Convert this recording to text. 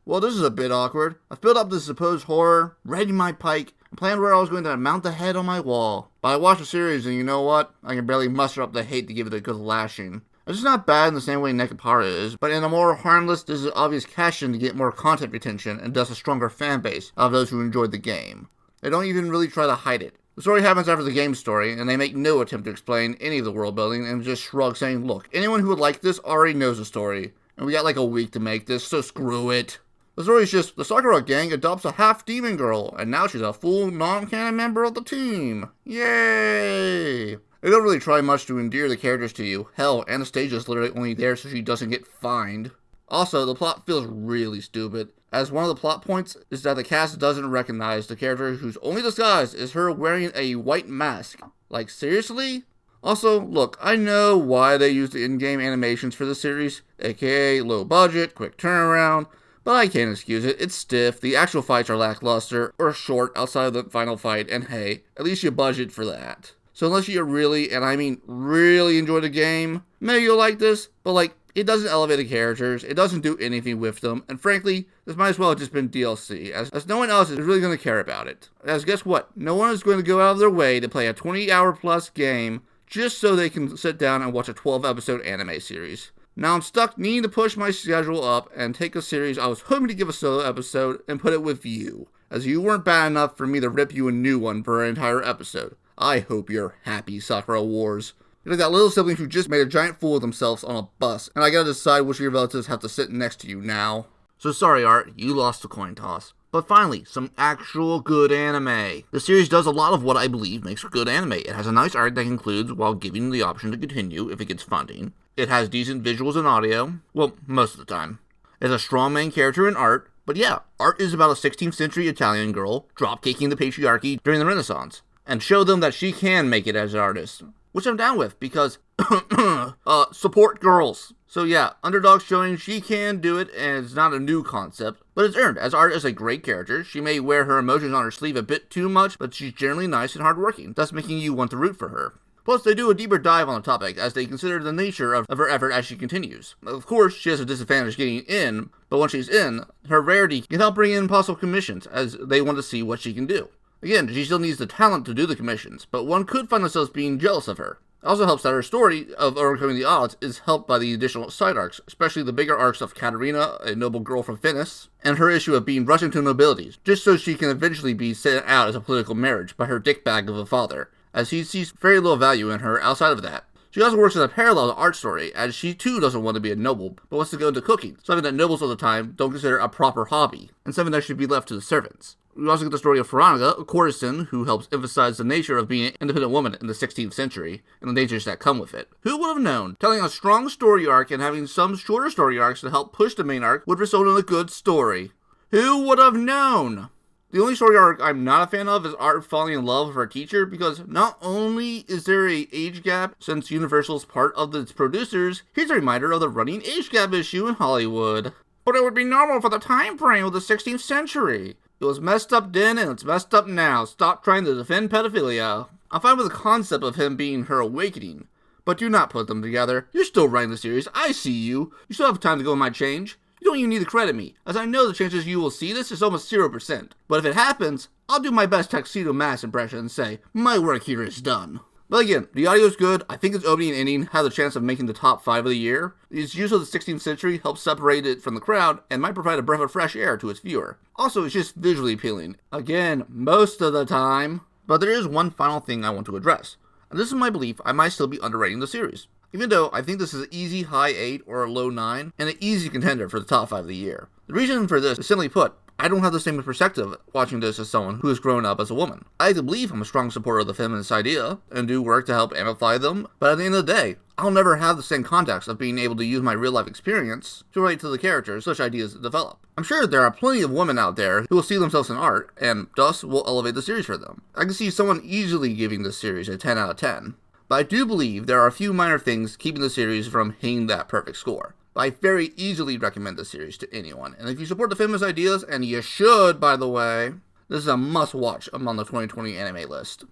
Well, this is a bit awkward. I've built up this supposed horror, readied my pike, and planned where I was going to mount the head on my wall. But I watched the series and you know what? I can barely muster up the hate to give it a good lashing. It's just not bad in the same way Nekapara is, but in a more harmless, this is an obvious cash-in to get more content retention and thus a stronger fan base of those who enjoyed the game. They don't even really try to hide it. The story happens after the game story, and they make no attempt to explain any of the world building and just shrug saying, look, anyone who would like this already knows the story, and we got like a week to make this, so screw it. The story is just, the Sakura gang adopts a half-demon girl, and now she's a full non-canon member of the team. Yay! They don't really try much to endear the characters to you. Hell, Anastasia's literally only there so she doesn't get fined. Also, the plot feels really stupid, as one of the plot points is that the cast doesn't recognize the character whose only disguise is her wearing a white mask. Like, seriously? Also, look, I know why they use the in-game animations for the series, aka low budget, quick turnaround, but I can't excuse it. It's stiff, the actual fights are lackluster, or short outside of the final fight, and hey, at least you budget for that. So unless you really, and I mean really enjoy the game, maybe you'll like this, but like, it doesn't elevate the characters, it doesn't do anything with them, and frankly, this might as well have just been DLC, as no one else is really going to care about it. As guess what? No one is going to go out of their way to play a 20-hour plus game just so they can sit down and watch a 12-episode anime series. Now I'm stuck needing to push my schedule up and take a series I was hoping to give a solo episode and put it with you, as you weren't bad enough for me to rip you a new one for an entire episode. I hope you're happy, Sakura Wars. You're like that little sibling who just made a giant fool of themselves on a bus, and I gotta decide which of your relatives have to sit next to you now. So sorry, Art, you lost the coin toss. But finally, some actual good anime. The series does a lot of what I believe makes good anime. It has a nice arc that concludes while giving the option to continue if it gets funding. It has decent visuals and audio. Well, most of the time. It has a strong main character in Art. But yeah, Art is about a 16th century Italian girl drop-kicking the patriarchy during the Renaissance. And show them that she can make it as an artist. Which I'm down with, because, support girls. So yeah, underdog showing she can do it, and it's not a new concept, but it's earned, as Art is a great character. She may wear her emotions on her sleeve a bit too much, but she's generally nice and hardworking, thus making you want to root for her. Plus, they do a deeper dive on the topic, as they consider the nature of her effort as she continues. Of course, she has a disadvantage getting in, but once she's in, her rarity can help bring in possible commissions, as they want to see what she can do. Again, she still needs the talent to do the commissions, but one could find themselves being jealous of her. It also helps that her story of overcoming the odds is helped by the additional side arcs, especially the bigger arcs of Katerina, a noble girl from Venice, and her issue of being rushed into nobility, just so she can eventually be sent out as a political marriage by her dickbag of a father, as he sees very little value in her outside of that. She also works as a parallel to Art's story, as she too doesn't want to be a noble, but wants to go into cooking, something that nobles of the time don't consider a proper hobby, and something that should be left to the servants. We also get the story of Faranaga, a courtesan who helps emphasize the nature of being an independent woman in the 16th century, and the dangers that come with it. Who would have known? Telling a strong story arc and having some shorter story arcs to help push the main arc would result in a good story. Who would have known? The only story arc I'm not a fan of is Art falling in love with her teacher, because not only is there an age gap since Universal's part of its producers, here's a reminder of the running age gap issue in Hollywood. But it would be normal for the time frame of the 16th century. It was messed up then and it's messed up now. Stop trying to defend pedophilia. I'm fine with the concept of him being her awakening, but do not put them together. You're still writing the series. I see you. You still have time to go and might change. You don't even need to credit me, as I know the chances you will see this is almost 0%. But if it happens, I'll do my best Tuxedo Mask impression and say, my work here is done. But again, the audio is good. I think its opening and ending have the chance of making the top 5 of the year. Its use of the 16th century helps separate it from the crowd and might provide a breath of fresh air to its viewer. Also, it's just visually appealing. Again, most of the time. But there is one final thing I want to address. And this is my belief I might still be underrating the series. Even though I think this is an easy high 8 or a low 9, and an easy contender for the top 5 of the year. The reason for this is simply put, I don't have the same perspective watching this as someone who has grown up as a woman. I like to believe I'm a strong supporter of the feminist idea, and do work to help amplify them, but at the end of the day, I'll never have the same context of being able to use my real life experience to relate to the characters such ideas develop. I'm sure there are plenty of women out there who will see themselves in Art, and thus will elevate the series for them. I can see someone easily giving this series a 10 out of 10. But I do believe there are a few minor things keeping the series from hitting that perfect score. But I very easily recommend the series to anyone. And if you support the feminist ideas, and you should, by the way, this is a must-watch among the 2020 anime list.